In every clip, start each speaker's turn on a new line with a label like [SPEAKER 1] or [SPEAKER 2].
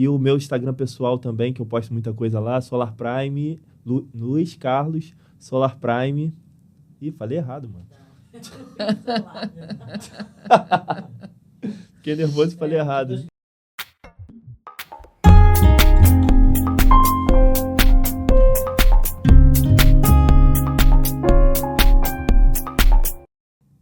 [SPEAKER 1] E o meu Instagram pessoal também, que eu posto muita coisa lá, Solar Prime, Luiz Carlos, Solar Prime. Ih, falei errado, mano. Fiquei nervoso e falei errado.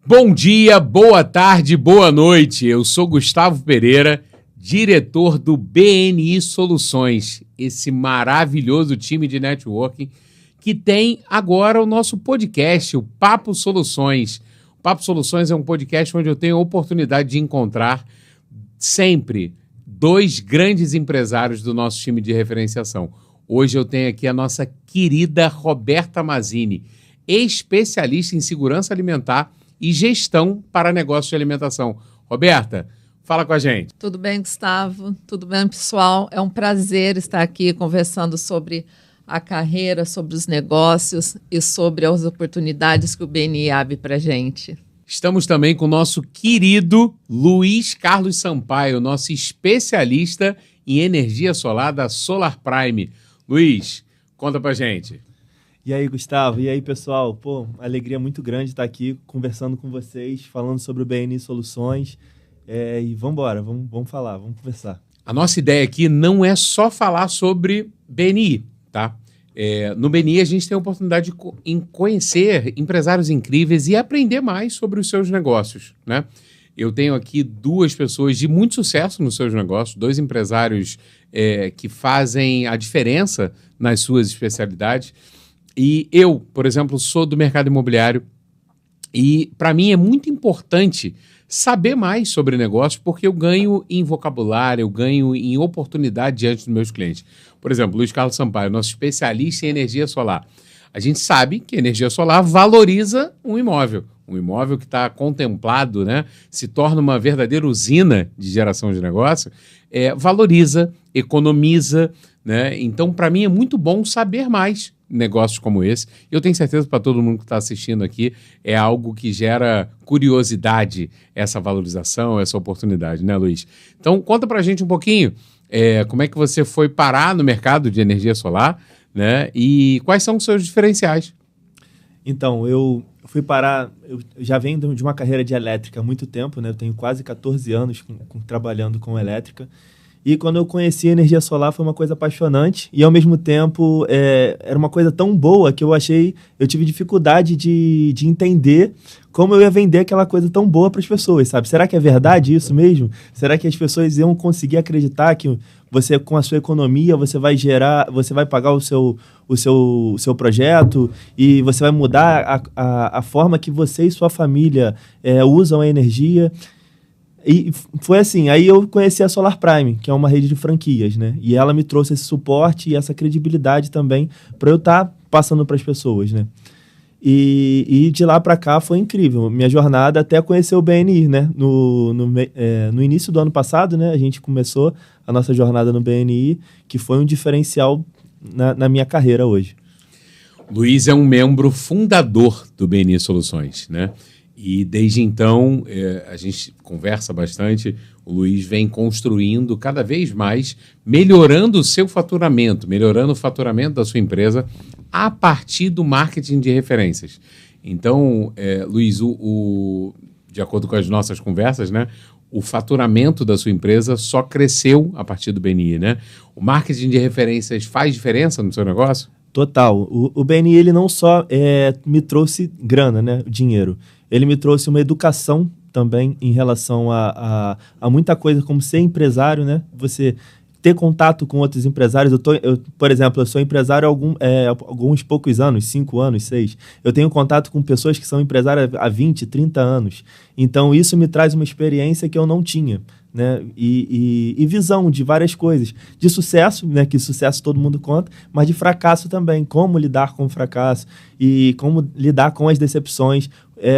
[SPEAKER 2] Bom dia, boa tarde, boa noite. Eu sou Gustavo Pereira, diretor do BNI Soluções, esse maravilhoso time de networking que tem agora o nosso podcast, o Papo Soluções. O Papo Soluções é um podcast onde eu tenho a oportunidade de encontrar sempre dois grandes empresários do nosso time de referenciação. Hoje eu tenho aqui a nossa querida Roberta Mazzini, especialista em segurança alimentar e gestão para negócios de alimentação. Roberta, fala com a gente.
[SPEAKER 3] Tudo bem, Gustavo? Tudo bem, pessoal? É um prazer estar aqui conversando sobre a carreira, sobre os negócios e sobre as oportunidades que o BNI abre para a gente.
[SPEAKER 2] Estamos também com o nosso querido Luiz Carlos Sampaio, nosso especialista em energia solar da Solar Prime. Luiz, conta pra gente.
[SPEAKER 1] E aí, Gustavo? E aí, pessoal? Pô, alegria muito grande estar aqui conversando com vocês, falando sobre o BNI Soluções. E vamos embora, vamos falar, vamos conversar.
[SPEAKER 2] A nossa ideia aqui não é só falar sobre BNI, tá? No BNI a gente tem a oportunidade de conhecer empresários incríveis e aprender mais sobre os seus negócios, né? Eu tenho aqui duas pessoas de muito sucesso nos seus negócios, dois empresários que fazem a diferença nas suas especialidades. E eu, por exemplo, sou do mercado imobiliário e, para mim, é muito importante saber mais sobre negócios porque eu ganho em vocabulário, eu ganho em oportunidade diante dos meus clientes. Por exemplo, Luiz Carlos Sampaio, nosso especialista em energia solar. A gente sabe que a energia solar valoriza um imóvel. Um imóvel que está contemplado, né, se torna uma verdadeira usina de geração de negócio, valoriza, economiza, né? Então, para mim, é muito bom saber mais negócios como esse. Eu tenho certeza para todo mundo que está assistindo aqui, é algo que gera curiosidade, essa valorização, essa oportunidade, né, Luiz? Então, conta para a gente um pouquinho como é que você foi parar no mercado de energia solar, né? E quais são os seus diferenciais?
[SPEAKER 1] Então, eu fui parar, eu já venho de uma carreira de elétrica há muito tempo, né? Eu tenho quase 14 anos trabalhando com elétrica. E quando eu conheci a energia solar foi uma coisa apaixonante e, ao mesmo tempo, era uma coisa tão boa que eu tive dificuldade de entender como eu ia vender aquela coisa tão boa para as pessoas, sabe? Será que é verdade isso mesmo? Será que as pessoas iam conseguir acreditar que você, com a sua economia, você vai pagar o seu projeto e você vai mudar a forma que você e sua família usam a energia? E foi assim, aí eu conheci a Solar Prime, que é uma rede de franquias, né? E ela me trouxe esse suporte e essa credibilidade também para eu estar passando para as pessoas, né? E de lá para cá foi incrível. Minha jornada até conhecer o BNI, né? No início do ano passado, né? A gente começou a nossa jornada no BNI, que foi um diferencial na minha carreira hoje.
[SPEAKER 2] Luiz é um membro fundador do BNI Soluções, né? E desde então, a gente conversa bastante, o Luiz vem construindo cada vez mais, melhorando o seu faturamento, melhorando o faturamento da sua empresa a partir do marketing de referências. Então, Luiz, de acordo com as nossas conversas, né, o faturamento da sua empresa só cresceu a partir do BNI, né? O marketing de referências faz diferença no seu negócio?
[SPEAKER 1] Total. O BNI, ele não só me trouxe grana, né, dinheiro. Ele me trouxe uma educação também em relação a muita coisa, como ser empresário, né? Você ter contato com outros empresários. Por exemplo, eu sou empresário há alguns poucos anos, 5 anos, 6. Eu tenho contato com pessoas que são empresárias há 20, 30 anos. Então, isso me traz uma experiência que eu não tinha, né? E visão de várias coisas. De sucesso, né? Que sucesso todo mundo conta, mas de fracasso também. Como lidar com o fracasso e como lidar com as decepções.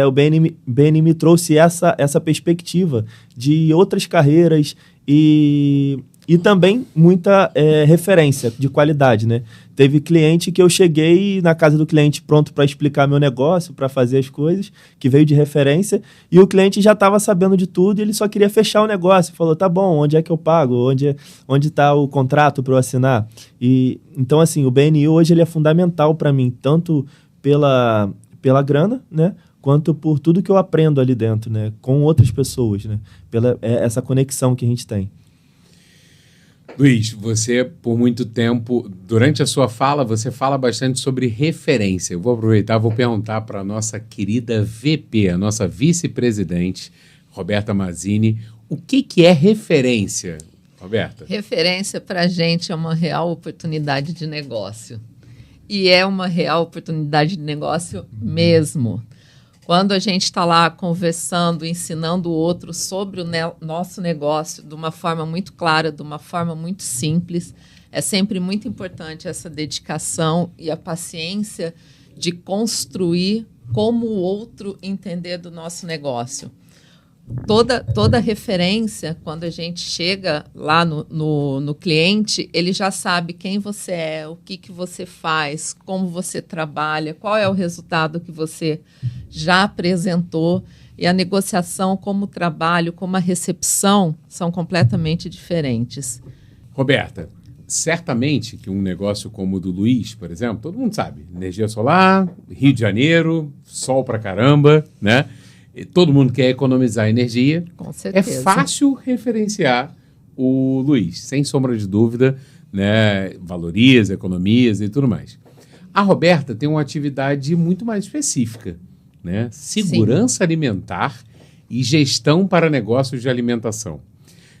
[SPEAKER 1] O BNI me trouxe essa perspectiva de outras carreiras e E também muita referência de qualidade, né? Teve cliente que eu cheguei na casa do cliente pronto para explicar meu negócio, para fazer as coisas, que veio de referência, e o cliente já estava sabendo de tudo e ele só queria fechar o negócio. Falou, tá bom, onde é que eu pago? Onde está o contrato para eu assinar? E, então, assim, o BNI hoje ele é fundamental para mim, tanto pela grana, né? Quanto por tudo que eu aprendo ali dentro, né? Com outras pessoas, né? Pela essa conexão que a gente tem.
[SPEAKER 2] Luiz, você, por muito tempo, durante a sua fala, você fala bastante sobre referência. Eu vou aproveitar e vou perguntar para a nossa querida VP, a nossa vice-presidente, Roberta Mazzini, o que é referência, Roberta?
[SPEAKER 3] Referência, para a gente, é uma real oportunidade de negócio. E é uma real oportunidade de negócio mesmo. Quando a gente está lá conversando, ensinando o outro sobre o nosso negócio de uma forma muito clara, de uma forma muito simples, é sempre muito importante essa dedicação e a paciência de construir como o outro entender do nosso negócio. Toda referência, quando a gente chega lá no cliente, ele já sabe quem você é, o que você faz, como você trabalha, qual é o resultado que você já apresentou. E a negociação, como o trabalho, como a recepção, são completamente diferentes.
[SPEAKER 2] Roberta, certamente que um negócio como o do Luiz, por exemplo, todo mundo sabe, energia solar, Rio de Janeiro, sol pra caramba, né? Todo mundo quer economizar energia.
[SPEAKER 3] Com certeza.
[SPEAKER 2] É fácil referenciar o Luiz, sem sombra de dúvida, né? Valoriza, economiza e tudo mais. A Roberta tem uma atividade muito mais específica, né? Segurança alimentar e gestão para negócios de alimentação.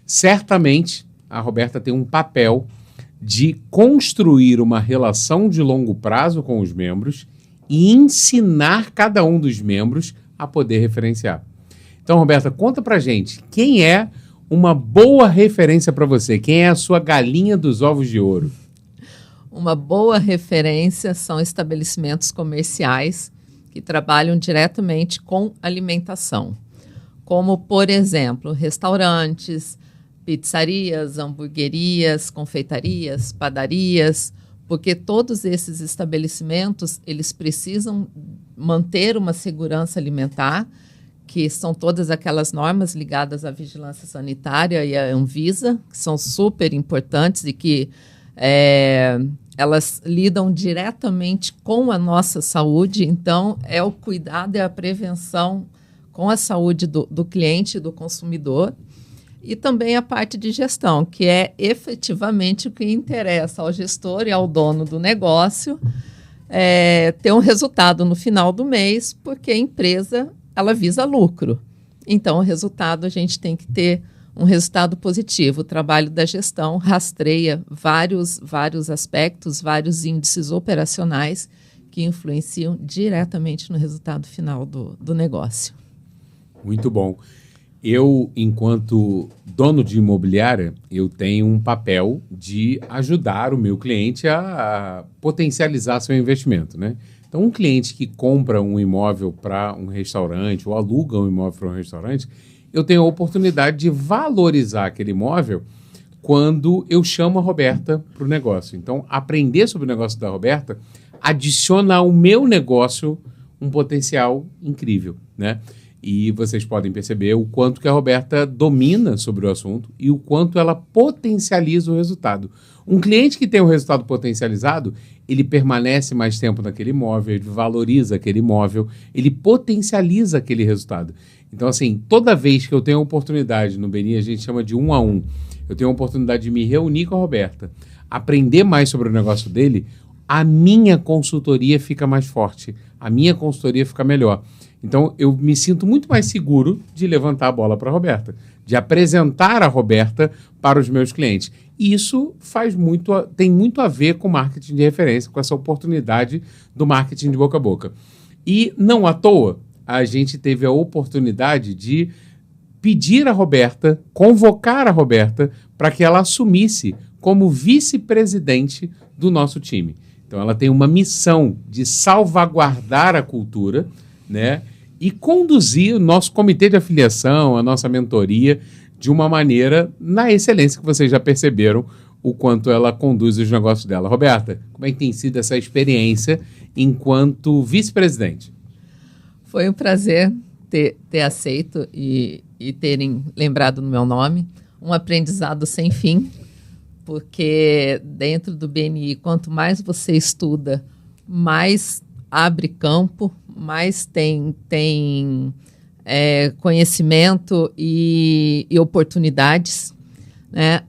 [SPEAKER 2] Certamente, a Roberta tem um papel de construir uma relação de longo prazo com os membros e ensinar cada um dos membros a poder referenciar. Então, Roberta, conta pra gente, quem é uma boa referência para você? Quem é a sua galinha dos ovos de ouro?
[SPEAKER 3] Uma boa referência são estabelecimentos comerciais que trabalham diretamente com alimentação, como, por exemplo, restaurantes, pizzarias, hamburguerias, confeitarias, padarias, porque todos esses estabelecimentos, eles precisam manter uma segurança alimentar, que são todas aquelas normas ligadas à vigilância sanitária e à Anvisa, que são super importantes e que elas lidam diretamente com a nossa saúde. Então, é o cuidado e a prevenção com a saúde do cliente e do consumidor. E também a parte de gestão, que é efetivamente o que interessa ao gestor e ao dono do negócio, ter um resultado no final do mês, porque a empresa ela visa lucro. Então, o resultado, a gente tem que ter um resultado positivo. O trabalho da gestão rastreia vários aspectos, vários índices operacionais que influenciam diretamente no resultado final do negócio.
[SPEAKER 2] Muito bom. Eu, enquanto dono de imobiliária, eu tenho um papel de ajudar o meu cliente a potencializar seu investimento, né? Então, um cliente que compra um imóvel para um restaurante ou aluga um imóvel para um restaurante, eu tenho a oportunidade de valorizar aquele imóvel quando eu chamo a Roberta para o negócio. Então, aprender sobre o negócio da Roberta adiciona ao meu negócio um potencial incrível, né? E vocês podem perceber o quanto que a Roberta domina sobre o assunto e o quanto ela potencializa o resultado. Um cliente que tem um resultado potencializado, ele permanece mais tempo naquele imóvel, ele valoriza aquele imóvel, ele potencializa aquele resultado. Então, assim, toda vez que eu tenho a oportunidade, no BNI a gente chama de 1 a 1, eu tenho a oportunidade de me reunir com a Roberta, aprender mais sobre o negócio dele, a minha consultoria fica mais forte, a minha consultoria fica melhor. Então, eu me sinto muito mais seguro de levantar a bola para a Roberta, de apresentar a Roberta para os meus clientes. E isso tem muito a ver com marketing de referência, com essa oportunidade do marketing de boca a boca. E, não à toa, a gente teve a oportunidade de pedir a Roberta, convocar a Roberta, para que ela assumisse como vice-presidente do nosso time. Então, ela tem uma missão de salvaguardar a cultura, né? E conduzir o nosso comitê de afiliação, a nossa mentoria, de uma maneira na excelência que vocês já perceberam o quanto ela conduz os negócios dela. Roberta, como é que tem sido essa experiência enquanto vice-presidente?
[SPEAKER 3] Foi um prazer ter aceito e terem lembrado no meu nome. Um aprendizado sem fim, porque dentro do BNI, quanto mais você estuda, mais abre campo, mais tem conhecimento e oportunidades, né?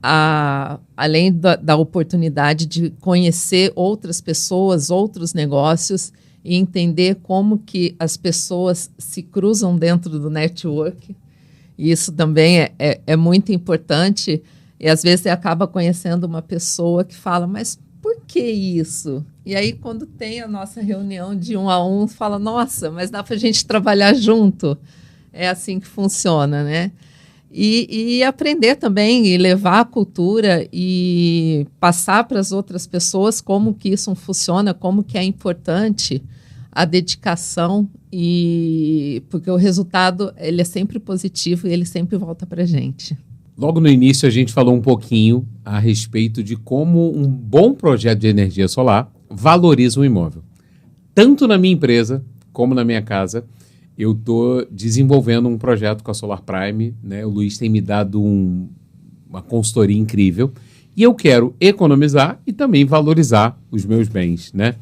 [SPEAKER 3] Além da oportunidade de conhecer outras pessoas, outros negócios e entender como que as pessoas se cruzam dentro do network. Isso também é muito importante e às vezes você acaba conhecendo uma pessoa que fala, mas por que isso? E aí quando tem a nossa reunião de 1 a 1, fala, nossa, mas dá para a gente trabalhar junto. É assim que funciona, né? E aprender também e levar a cultura e passar para as outras pessoas como que isso funciona, como que é importante a dedicação, porque o resultado ele é sempre positivo e ele sempre volta para a gente.
[SPEAKER 2] Logo no início a gente falou um pouquinho a respeito de como um bom projeto de energia solar valoriza um imóvel. Tanto na minha empresa como na minha casa, eu estou desenvolvendo um projeto com a Solar Prime, né? O Luiz tem me dado uma consultoria incrível e eu quero economizar e também valorizar os meus bens, né?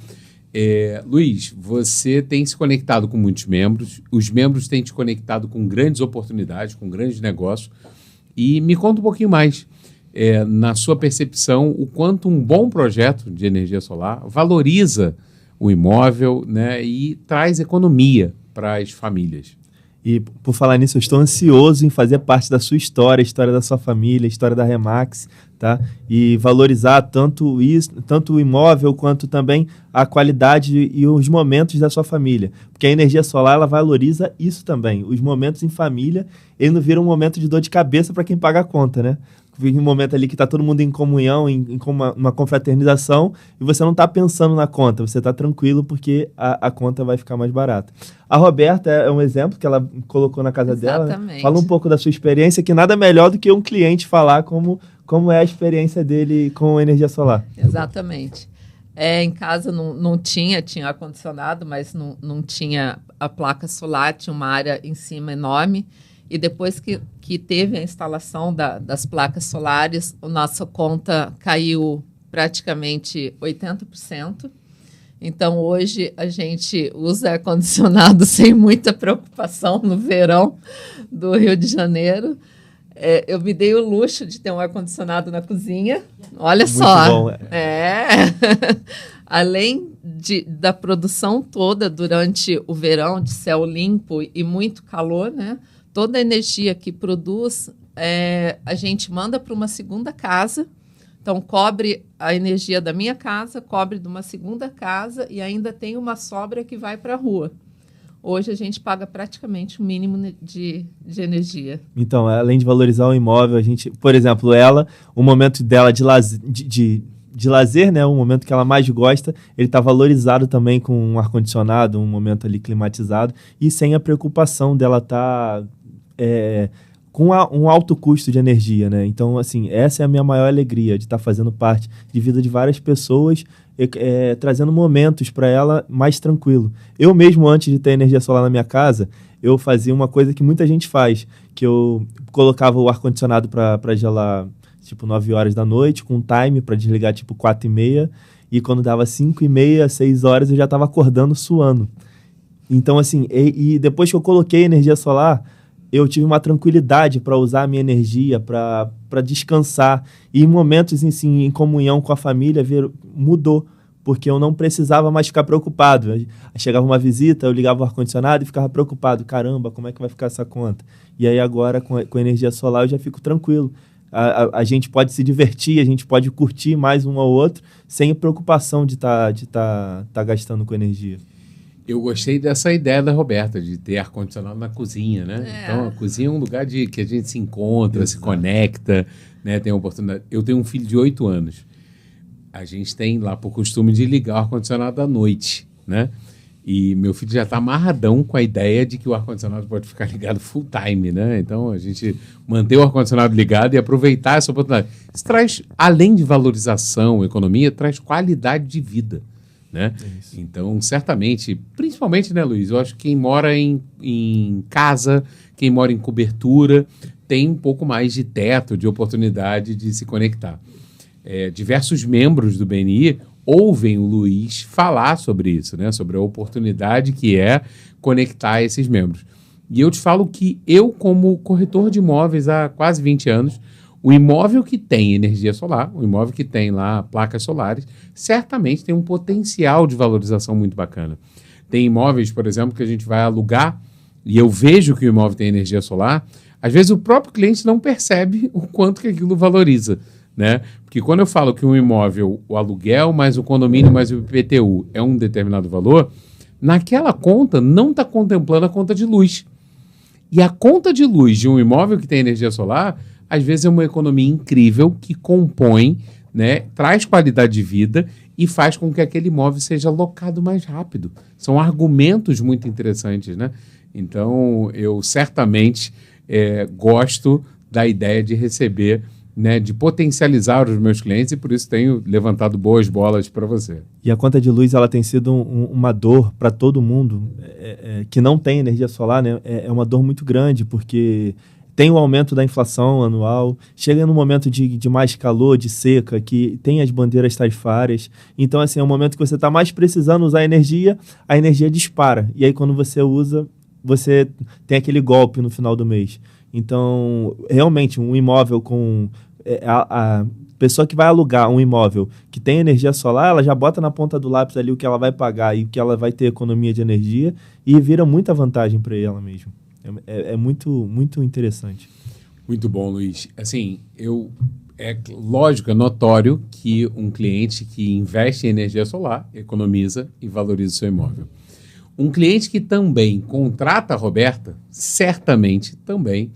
[SPEAKER 2] Luiz, você tem se conectado com muitos membros, os membros têm te conectado com grandes oportunidades, com grandes negócios, e me conta um pouquinho mais, na sua percepção, o quanto um bom projeto de energia solar valoriza o imóvel, né, e traz economia para as famílias.
[SPEAKER 1] E por falar nisso, eu estou ansioso em fazer parte da sua história, a história da sua família, a história da Remax, tá? E valorizar tanto o imóvel quanto também a qualidade e os momentos da sua família. Porque a energia solar, ela valoriza isso também. Os momentos em família, ele não vira um momento de dor de cabeça para quem paga a conta, né? Vem um momento ali que está todo mundo em comunhão, em uma confraternização, e você não está pensando na conta, você está tranquilo porque a conta vai ficar mais barata. A Roberta é um exemplo que ela colocou na casa dela. Né? Fala um pouco da sua experiência, que nada melhor do que um cliente falar como é a experiência dele com energia solar.
[SPEAKER 3] Exatamente. Em casa não tinha ar-condicionado, mas não tinha a placa solar, tinha uma área em cima enorme. E depois que teve a instalação das placas solares, a nossa conta caiu praticamente 80%. Então, hoje, a gente usa ar-condicionado sem muita preocupação no verão do Rio de Janeiro. Eu me dei o luxo de ter um ar-condicionado na cozinha. Olha muito só. Bom. Além da produção toda durante o verão, de céu limpo e muito calor, né? Toda a energia que produz, a gente manda para uma segunda casa. Então, cobre a energia da minha casa, cobre de uma segunda casa e ainda tem uma sobra que vai para a rua. Hoje, a gente paga praticamente o mínimo de energia.
[SPEAKER 1] Então, além de valorizar o imóvel, a gente, por exemplo, o momento dela de lazer, né, o momento que ela mais gosta, ele está valorizado também com um ar-condicionado, um momento ali climatizado e sem a preocupação dela estar... com um alto custo de energia, né? Então, assim, essa é a minha maior alegria, de estar fazendo parte de vida de várias pessoas, trazendo momentos para ela mais tranquilo. Eu mesmo, antes de ter energia solar na minha casa, eu fazia uma coisa que muita gente faz, que eu colocava o ar-condicionado para gelar, tipo, 9 horas da noite, com um time para desligar, tipo, 4h30, e quando dava 5h30, 6 horas, eu já estava acordando, suando. Então, assim, e depois que eu coloquei energia solar, eu tive uma tranquilidade para usar a minha energia, para descansar. E em momentos em comunhão com a família, mudou, porque eu não precisava mais ficar preocupado. Chegava uma visita, eu ligava o ar-condicionado e ficava preocupado. Caramba, como é que vai ficar essa conta? E aí agora, com a energia solar, eu já fico tranquilo. A gente pode se divertir, a gente pode curtir mais um ao outro, sem a preocupação de tá gastando com energia.
[SPEAKER 2] Eu gostei dessa ideia da Roberta, de ter ar-condicionado na cozinha, né? Então, a cozinha é um lugar que a gente se encontra, se conecta, né? Tem uma oportunidade. Eu tenho um filho de 8 anos. A gente tem lá por costume de ligar o ar-condicionado à noite, né? E meu filho já está amarradão com a ideia de que o ar-condicionado pode ficar ligado full time, né? Então, a gente manter o ar-condicionado ligado e aproveitar essa oportunidade. Isso traz, além de valorização, economia, traz qualidade de vida, né? Então, certamente, principalmente, né, Luiz? Eu acho que quem mora em casa, quem mora em cobertura, tem um pouco mais de teto, de oportunidade de se conectar. Diversos membros do BNI ouvem o Luiz falar sobre isso, né? Sobre a oportunidade que é conectar esses membros. E eu te falo que eu, como corretor de imóveis há quase 20 anos, o imóvel que tem energia solar, o imóvel que tem lá placas solares, certamente tem um potencial de valorização muito bacana. Tem imóveis, por exemplo, que a gente vai alugar e eu vejo que o imóvel tem energia solar, às vezes o próprio cliente não percebe o quanto que aquilo valoriza, né? Porque quando eu falo que um imóvel, o aluguel mais o condomínio mais o IPTU é um determinado valor, naquela conta não está contemplando a conta de luz. E a conta de luz de um imóvel que tem energia solar, às vezes é uma economia incrível que compõe, né, traz qualidade de vida e faz com que aquele imóvel seja locado mais rápido. São argumentos muito interessantes, né? Então, eu certamente gosto da ideia de receber, né, de potencializar os meus clientes e por isso tenho levantado boas bolas para você.
[SPEAKER 1] E a conta de luz ela tem sido uma dor para todo mundo que não tem energia solar, né? É uma dor muito grande porque tem o aumento da inflação anual, chega no momento de mais calor, de seca, que tem as bandeiras tarifárias. Então, assim, é um momento que você está mais precisando usar a energia dispara. E aí, quando você usa, você tem aquele golpe no final do mês. Então, realmente, um imóvel com... A pessoa que vai alugar um imóvel que tem energia solar, ela já bota na ponta do lápis ali o que ela vai pagar e o que ela vai ter economia de energia e vira muita vantagem para ela mesmo. É muito, muito interessante.
[SPEAKER 2] Muito bom, Luiz. Assim, é lógico, é notório que um cliente que investe em energia solar economiza e valoriza o seu imóvel. Um cliente que também contrata a Roberta, certamente também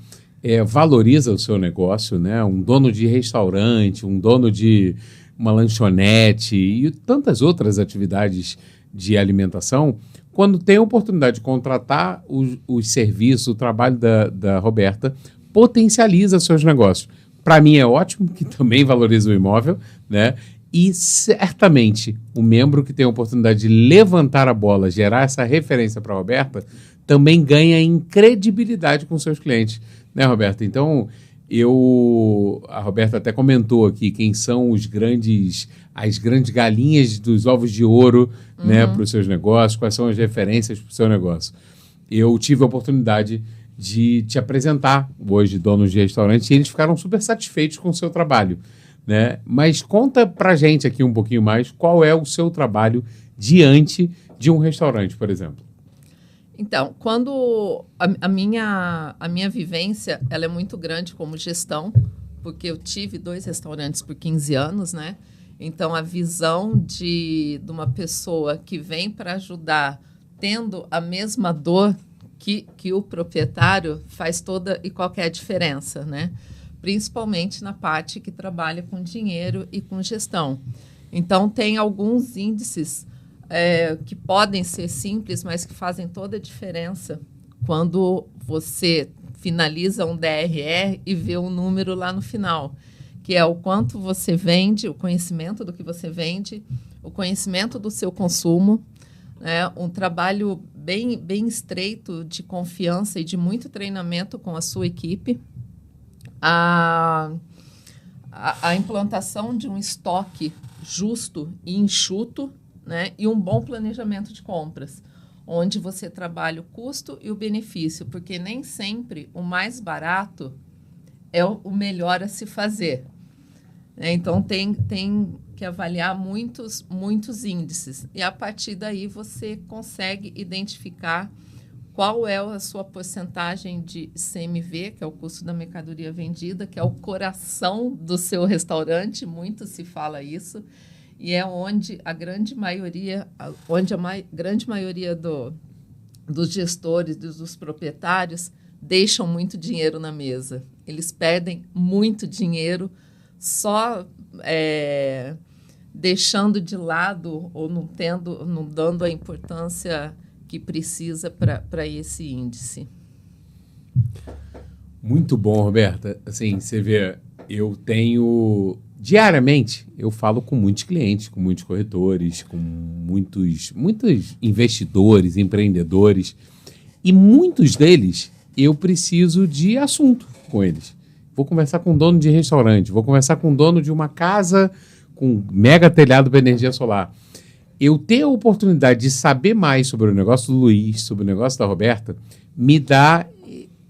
[SPEAKER 2] valoriza o seu negócio, né? Um dono de restaurante, um dono de uma lanchonete e tantas outras atividades de alimentação, quando tem a oportunidade de contratar os serviços, o trabalho da Roberta, potencializa seus negócios. Para mim é ótimo, que também valoriza o imóvel, né? E certamente o membro que tem a oportunidade de levantar a bola, gerar essa referência para a Roberta, também ganha em credibilidade com seus clientes, né, Roberta? Então, a Roberta até comentou aqui quem são as grandes galinhas dos ovos de ouro, né, para os seus negócios, quais são as referências para o seu negócio. Eu tive a oportunidade de te apresentar hoje donos de restaurantes e eles ficaram super satisfeitos com o seu trabalho, né? Mas conta pra gente aqui um pouquinho mais qual é o seu trabalho diante de um restaurante, por exemplo.
[SPEAKER 3] Então, quando a minha vivência ela é muito grande como gestão, porque eu tive 2 restaurantes por 15 anos, né? Então, a visão de uma pessoa que vem para ajudar, tendo a mesma dor que o proprietário, faz toda e qualquer diferença, né? Principalmente na parte que trabalha com dinheiro e com gestão. Então, tem alguns índices que podem ser simples, mas que fazem toda a diferença quando você finaliza um DRE e vê um número lá no final, que é o quanto você vende, o conhecimento do que você vende, o conhecimento do seu consumo, né? Um trabalho bem estreito de confiança e de muito treinamento com a sua equipe, a implantação de um estoque justo e enxuto, né? E um bom planejamento de compras, onde você trabalha o custo e o benefício, porque nem sempre o mais barato é o melhor a se fazer. Então, tem que avaliar muitos índices. E, a partir daí, você consegue identificar qual é a sua porcentagem de CMV, que é o custo da mercadoria vendida, que é o coração do seu restaurante, muito se fala isso, e é onde a grande maioria dos gestores, dos proprietários, deixam muito dinheiro na mesa. Eles perdem muito dinheiro só deixando de lado ou não dando a importância que precisa para esse índice.
[SPEAKER 2] Muito bom, Roberta. Assim, você vê, eu tenho... Diariamente, eu falo com muitos clientes, com muitos corretores, com muitos investidores, empreendedores, e muitos deles eu preciso de assunto com eles. Vou conversar com um dono de restaurante, vou conversar com um dono de uma casa com mega telhado para energia solar. Eu ter a oportunidade de saber mais sobre o negócio do Luiz, sobre o negócio da Roberta, me dá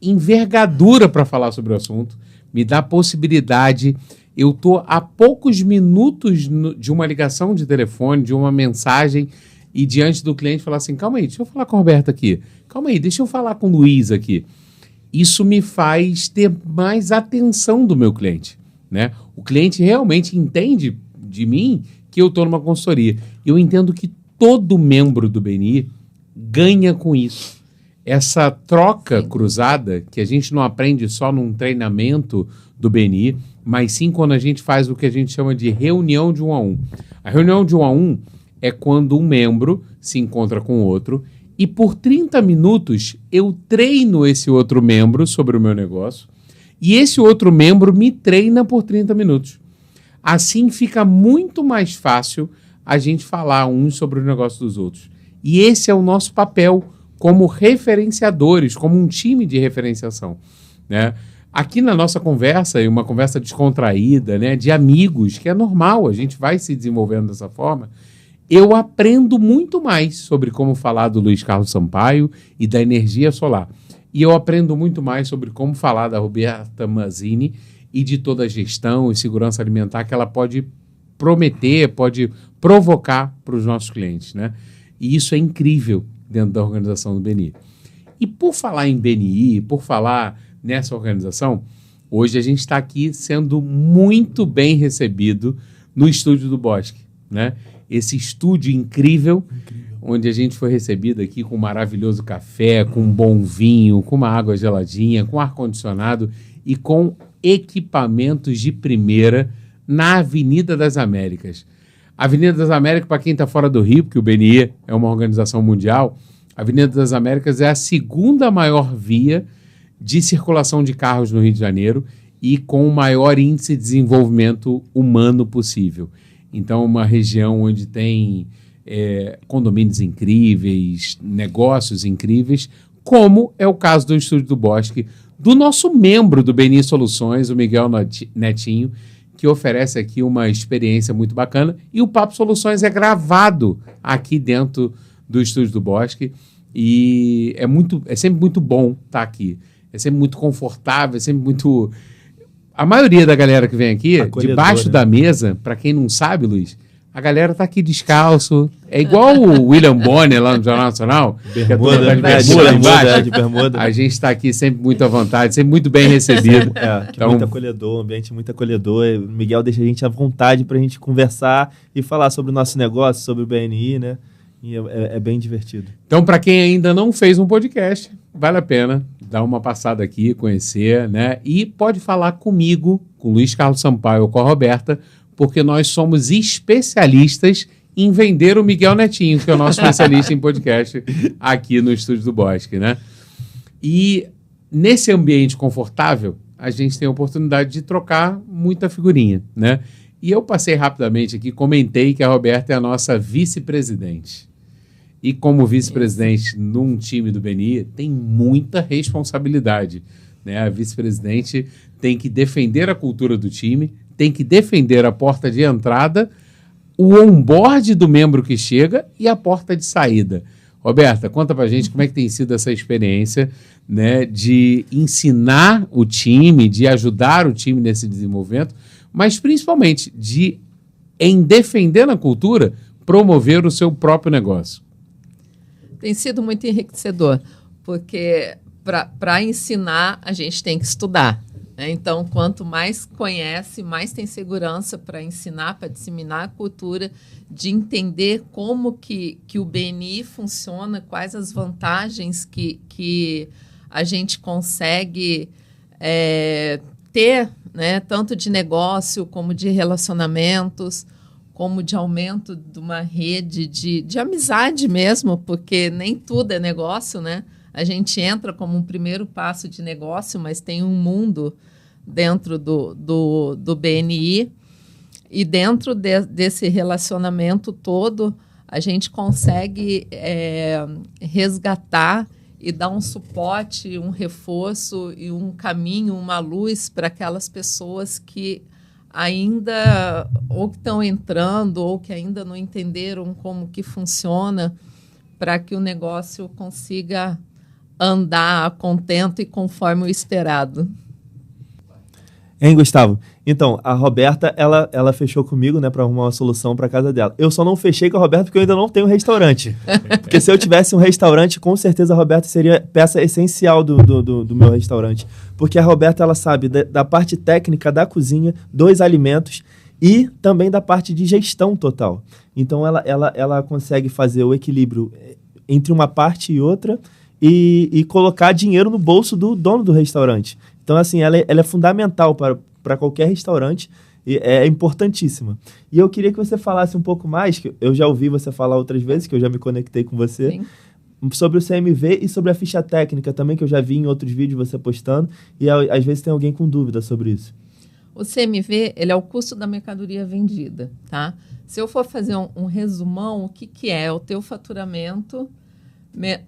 [SPEAKER 2] envergadura para falar sobre o assunto, me dá possibilidade. Eu estou a poucos minutos de uma ligação de telefone, de uma mensagem, e diante do cliente falar assim, calma aí, deixa eu falar com a Roberta aqui. Calma aí, deixa eu falar com o Luiz aqui. Isso me faz ter mais atenção do meu cliente, né? O cliente realmente entende de mim que eu estou numa consultoria. Eu entendo que todo membro do BNI ganha com isso. Essa troca cruzada, que a gente não aprende só num treinamento do BNI, mas sim quando a gente faz o que a gente chama de reunião de 1 a 1. A reunião de 1 a 1 é quando um membro se encontra com o outro e por 30 minutos eu treino esse outro membro sobre o meu negócio e esse outro membro me treina por 30 minutos. Assim fica muito mais fácil a gente falar uns sobre o negócio dos outros. E esse é o nosso papel como referenciadores, como um time de referenciação, né? Aqui na nossa conversa, uma conversa descontraída, né, de amigos, que é normal, a gente vai se desenvolvendo dessa forma, eu aprendo muito mais sobre como falar do Luiz Carlos Sampaio e da energia solar. E eu aprendo muito mais sobre como falar da Roberta Mazzini e de toda a gestão e segurança alimentar que ela pode prometer, pode provocar para os nossos clientes, né? E isso é incrível dentro da organização do BNI. E por falar em BNI, por falar nessa organização, hoje a gente está aqui sendo muito bem recebido no estúdio do Bosque, né? Esse estúdio incrível, onde a gente foi recebido aqui com um maravilhoso café, com um bom vinho, com uma água geladinha, com ar-condicionado e com equipamentos de primeira na Avenida das Américas. A Avenida das Américas, para quem está fora do Rio, porque o BNI é uma organização mundial, a Avenida das Américas é a segunda maior via de circulação de carros no Rio de Janeiro e com o maior índice de desenvolvimento humano possível. Então, uma região onde tem condomínios incríveis, negócios incríveis, como é o caso do Estúdio do Bosque, do nosso membro do BNI Soluções, o Miguel Netinho, que oferece aqui uma experiência muito bacana. E o Papo Soluções é gravado aqui dentro do Estúdio do Bosque e é sempre muito bom estar aqui. É sempre muito confortável, é sempre muito... A maioria da galera que vem aqui, debaixo da mesa, para quem não sabe, Luiz, a galera tá aqui descalço. É igual o William Bonner lá no Jornal Nacional.
[SPEAKER 1] Bermuda.
[SPEAKER 2] A gente está aqui sempre muito à vontade, sempre muito bem recebido.
[SPEAKER 1] Então, muito acolhedor, um ambiente muito acolhedor. O Miguel deixa a gente à vontade para a gente conversar e falar sobre o nosso negócio, sobre o BNI, né? E é bem divertido.
[SPEAKER 2] Então, para quem ainda não fez um podcast, vale a pena dar uma passada aqui, conhecer, né? E pode falar comigo, com o Luiz Carlos Sampaio ou com a Roberta, porque nós somos especialistas em vender o Miguel Netinho, que é o nosso especialista em podcast aqui no Estúdio do Bosque, né? E nesse ambiente confortável, a gente tem a oportunidade de trocar muita figurinha, né? E eu passei rapidamente aqui, comentei que a Roberta é a nossa vice-presidente. E como vice-presidente num time do BNI, tem muita responsabilidade, né? A vice-presidente tem que defender a cultura do time, tem que defender a porta de entrada, o onboard do membro que chega e a porta de saída. Roberta, conta pra gente como é que tem sido essa experiência, né, de ensinar o time, de ajudar o time nesse desenvolvimento, mas principalmente em defender a cultura, promover o seu próprio negócio.
[SPEAKER 3] Tem sido muito enriquecedor, porque para ensinar a gente tem que estudar. Então, quanto mais conhece, mais tem segurança para ensinar, para disseminar a cultura, de entender como que o BNI funciona, quais as vantagens que a gente consegue ter, né, tanto de negócio como de relacionamentos, como de aumento de uma rede de amizade mesmo, porque nem tudo é negócio, né? A gente entra como um primeiro passo de negócio, mas tem um mundo dentro do BNI, e dentro desse relacionamento todo, a gente consegue resgatar e dar um suporte, um reforço e um caminho, uma luz para aquelas pessoas que ainda ou que estão entrando ou que ainda não entenderam como que funciona, para que o negócio consiga andar contento e conforme o esperado.
[SPEAKER 1] Hein, Gustavo? Então, a Roberta, ela fechou comigo, né, para arrumar uma solução para casa dela. Eu só não fechei com a Roberta porque eu ainda não tenho restaurante. Porque se eu tivesse um restaurante, com certeza a Roberta seria peça essencial do meu restaurante. Porque a Roberta, ela sabe da parte técnica da cozinha, dos alimentos e também da parte de gestão total. Então, ela consegue fazer o equilíbrio entre uma parte e outra e colocar dinheiro no bolso do dono do restaurante. Então, assim, ela é fundamental para qualquer restaurante e é importantíssima. E eu queria que você falasse um pouco mais, que eu já ouvi você falar outras vezes, que eu já me conectei com você, Sim. sobre o CMV e sobre a ficha técnica também, que eu já vi em outros vídeos você postando, e às vezes tem alguém com dúvida sobre isso.
[SPEAKER 3] O CMV, ele é o custo da mercadoria vendida, tá? Se eu for fazer um resumão, o que é? É o teu faturamento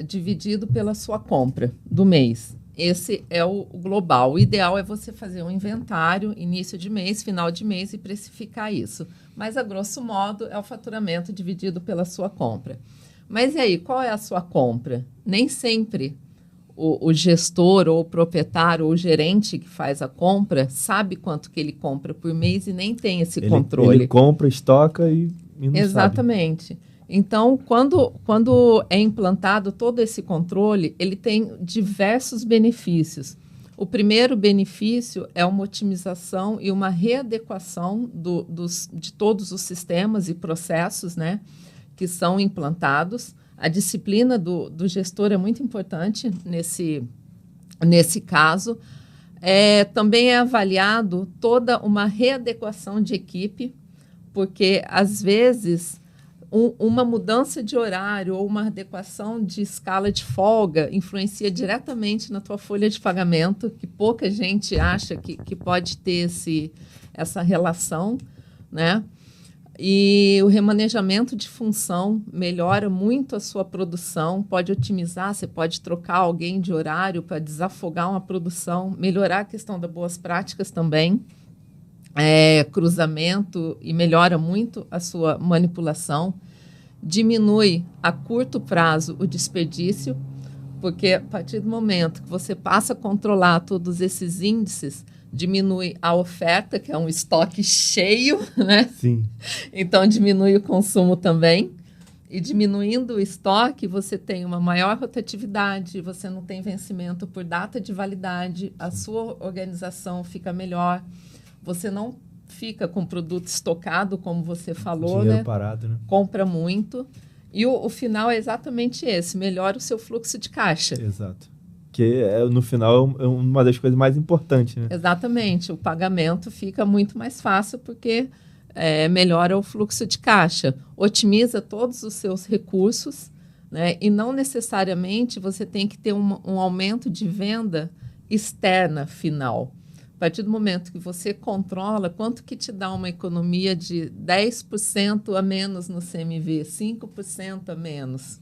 [SPEAKER 3] dividido pela sua compra do mês. Esse é o global. O ideal é você fazer um inventário, início de mês, final de mês, e precificar isso. Mas, a grosso modo, é o faturamento dividido pela sua compra. Mas e aí, qual é a sua compra? Nem sempre o gestor, ou o proprietário, ou o gerente que faz a compra sabe quanto que ele compra por mês e nem tem esse controle.
[SPEAKER 1] Ele compra, estoca e não
[SPEAKER 3] Exatamente. Sabe. Então, quando é implantado todo esse controle, ele tem diversos benefícios. O primeiro benefício é uma otimização e uma readequação de todos os sistemas e processos, né, que são implantados. A disciplina do gestor é muito importante nesse caso. Também é avaliado toda uma readequação de equipe, porque, às vezes, uma mudança de horário ou uma adequação de escala de folga influencia diretamente na tua folha de pagamento, que pouca gente acha que pode ter essa relação, né? E o remanejamento de função melhora muito a sua produção, pode otimizar, você pode trocar alguém de horário para desafogar uma produção, melhorar a questão das boas práticas também, cruzamento, e melhora muito a sua manipulação, diminui a curto prazo o desperdício, porque a partir do momento que você passa a controlar todos esses índices, diminui a oferta, que é um estoque cheio, né?
[SPEAKER 1] Sim.
[SPEAKER 3] Então, diminui o consumo também. E diminuindo o estoque, você tem uma maior rotatividade, você não tem vencimento por data de validade, a sua organização fica melhor, você não fica com produto estocado, como você falou,
[SPEAKER 1] dinheiro
[SPEAKER 3] né?
[SPEAKER 1] Parado, né?
[SPEAKER 3] Compra muito. E o final é exatamente esse, melhora o seu fluxo de caixa.
[SPEAKER 1] Exato. Que no final é uma das coisas mais importantes, né?
[SPEAKER 3] Exatamente. O pagamento fica muito mais fácil porque melhora o fluxo de caixa, otimiza todos os seus recursos, né? E não necessariamente você tem que ter um aumento de venda externa final. A partir do momento que você controla, quanto que te dá uma economia de 10% a menos no CMV, 5% a menos?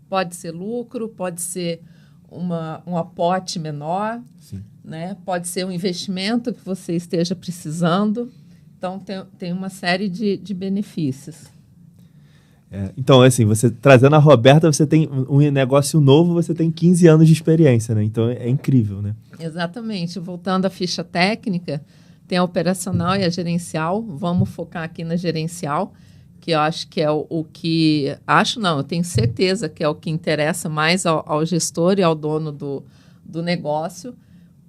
[SPEAKER 3] Pode ser lucro, pode ser um aporte menor, né? Pode ser um investimento que você esteja precisando. Então, tem uma série de benefícios.
[SPEAKER 1] Então, assim, você trazendo a Roberta, você tem um negócio novo, você tem 15 anos de experiência, né? Então, é incrível, né?
[SPEAKER 3] Exatamente. Voltando à ficha técnica, tem a operacional e a gerencial. Vamos focar aqui na gerencial, que eu acho que é o que... Acho não, eu tenho certeza que é o que interessa mais ao gestor e ao dono do negócio,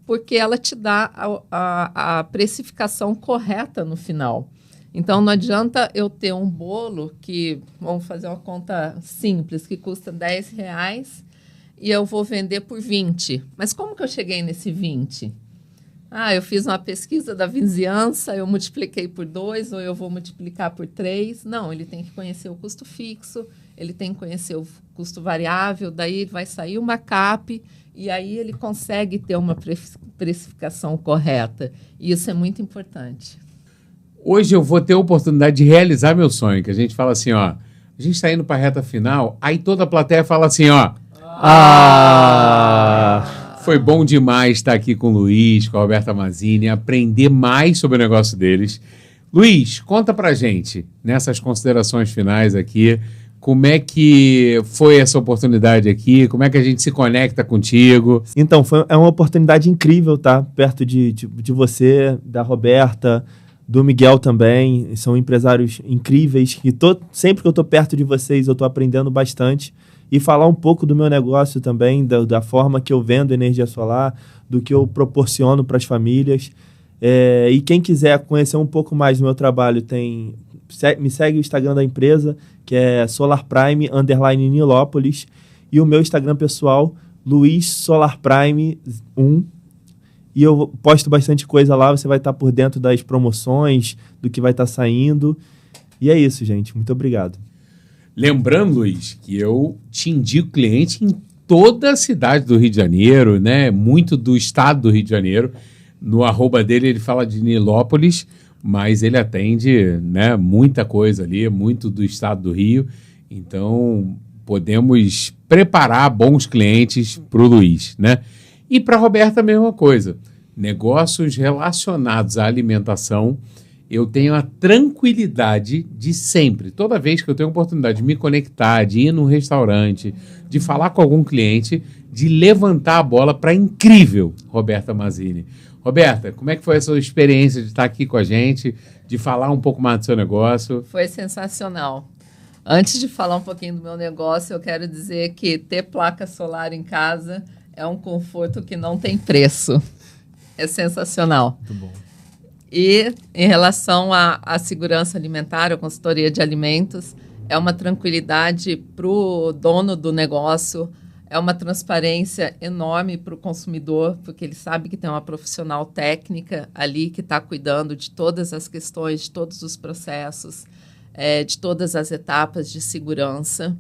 [SPEAKER 3] porque ela te dá a precificação correta no final. Então, não adianta eu ter um bolo que, vamos fazer uma conta simples, que custa R$10 e eu vou vender por 20. Mas como que eu cheguei nesse 20? Eu fiz uma pesquisa da vizinhança, eu multipliquei por 2 ou eu vou multiplicar por 3. Não, ele tem que conhecer o custo fixo, ele tem que conhecer o custo variável, daí vai sair uma CAP e aí ele consegue ter uma precificação correta. E isso é muito importante.
[SPEAKER 2] Hoje eu vou ter a oportunidade de realizar meu sonho, que a gente fala assim, ó, a gente está indo para a reta final, aí toda a plateia fala assim, ó, foi bom demais estar aqui com o Luiz, com a Roberta Mazini, aprender mais sobre o negócio deles. Luiz, conta pra gente, nessas considerações finais aqui, como é que foi essa oportunidade aqui, como é que a gente se conecta contigo?
[SPEAKER 1] Então, é uma oportunidade incrível estar perto de você, da Roberta, do Miguel também. São empresários incríveis que sempre que eu estou perto de vocês eu estou aprendendo bastante. E falar um pouco do meu negócio também, da forma que eu vendo energia solar, do que eu proporciono para as famílias. E quem quiser conhecer um pouco mais do meu trabalho, me segue o Instagram da empresa, que é solarprime_Nilópolis. E o meu Instagram pessoal, LuizSolarPrime1. E eu posto bastante coisa lá, você vai estar por dentro das promoções, do que vai estar saindo. E é isso, gente. Muito obrigado.
[SPEAKER 2] Lembrando, Luiz, que eu te indico cliente em toda a cidade do Rio de Janeiro, né? Muito do estado do Rio de Janeiro. No @ dele ele fala de Nilópolis, mas ele atende, né, muita coisa ali, muito do estado do Rio. Então, podemos preparar bons clientes para o Luiz, né? E para a Roberta a mesma coisa. Negócios relacionados à alimentação, eu tenho a tranquilidade de sempre, toda vez que eu tenho a oportunidade de me conectar, de ir num restaurante, de falar com algum cliente, de levantar a bola para a incrível Roberta Mazini. Roberta, como é que foi a sua experiência de estar aqui com a gente, de falar um pouco mais do seu negócio?
[SPEAKER 3] Foi sensacional. Antes de falar um pouquinho do meu negócio, eu quero dizer que ter placa solar em casa é um conforto que não tem preço. É sensacional.
[SPEAKER 1] Muito bom.
[SPEAKER 3] E em relação à segurança alimentar, a consultoria de alimentos, é uma tranquilidade para o dono do negócio, é uma transparência enorme para o consumidor, porque ele sabe que tem uma profissional técnica ali que está cuidando de todas as questões, de todos os processos, de todas as etapas de segurança.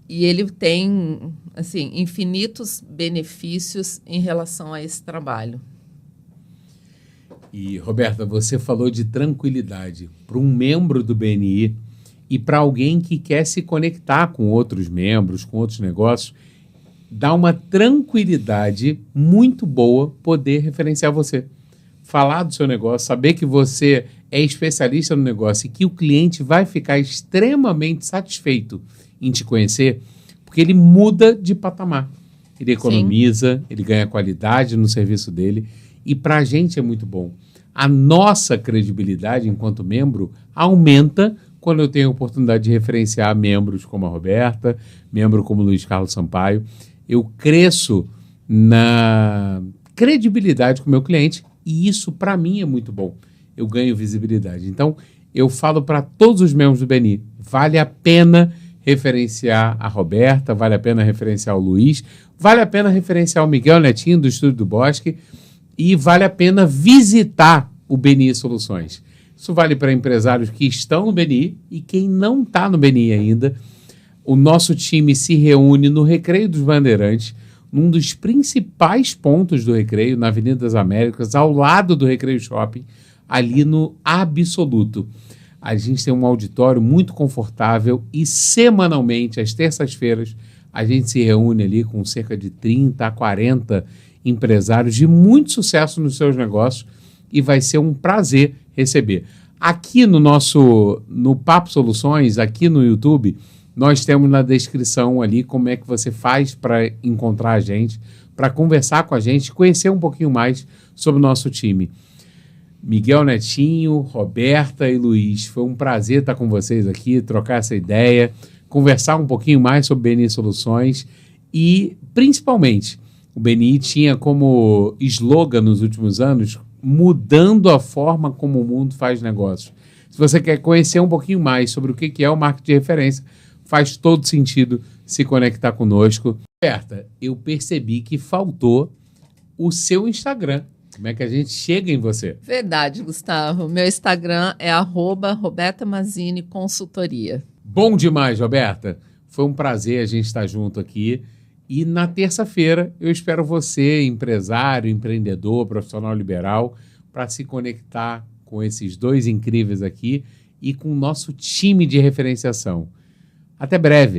[SPEAKER 3] E ele tem, assim, infinitos benefícios em relação a esse trabalho.
[SPEAKER 2] E, Roberta, você falou de tranquilidade para um membro do BNI e para alguém que quer se conectar com outros membros, com outros negócios, dá uma tranquilidade muito boa poder referenciar você. Falar do seu negócio, saber que você é especialista no negócio e que o cliente vai ficar extremamente satisfeito em te conhecer, porque ele muda de patamar. Ele economiza, Sim. Ele ganha qualidade no serviço dele. E para a gente é muito bom. A nossa credibilidade enquanto membro aumenta quando eu tenho a oportunidade de referenciar membros como a Roberta, membro como o Luiz Carlos Sampaio. Eu cresço na credibilidade com o meu cliente e isso, para mim, é muito bom. Eu ganho visibilidade. Então, eu falo para todos os membros do BNI, vale a pena referenciar a Roberta, vale a pena referenciar o Luiz, vale a pena referenciar o Miguel Netinho, do Estúdio do Bosque, e vale a pena visitar o BNI Soluções. Isso vale para empresários que estão no BNI e quem não está no BNI ainda. O nosso time se reúne no Recreio dos Bandeirantes, num dos principais pontos do Recreio, na Avenida das Américas, ao lado do Recreio Shopping, ali no Absoluto. A gente tem um auditório muito confortável e semanalmente, às terças-feiras, a gente se reúne ali com cerca de 30 a 40 empresários de muito sucesso nos seus negócios e vai ser um prazer receber. Aqui no Papo Soluções, aqui no YouTube, nós temos na descrição ali como é que você faz para encontrar a gente, para conversar com a gente, conhecer um pouquinho mais sobre o nosso time. Miguel Netinho, Roberta e Luiz, foi um prazer estar com vocês aqui, trocar essa ideia, conversar um pouquinho mais sobre BNI Soluções e, principalmente, o BNI tinha como slogan nos últimos anos, mudando a forma como o mundo faz negócios. Se você quer conhecer um pouquinho mais sobre o que é o marketing de referência, faz todo sentido se conectar conosco. Roberta, eu percebi que faltou o seu Instagram. Como é que a gente chega em você?
[SPEAKER 3] Verdade, Gustavo. Meu Instagram é @Roberta Mazini Consultoria.
[SPEAKER 2] Bom demais, Roberta. Foi um prazer a gente estar junto aqui. E na terça-feira eu espero você, empresário, empreendedor, profissional liberal, para se conectar com esses dois incríveis aqui e com o nosso time de referenciação. Até breve.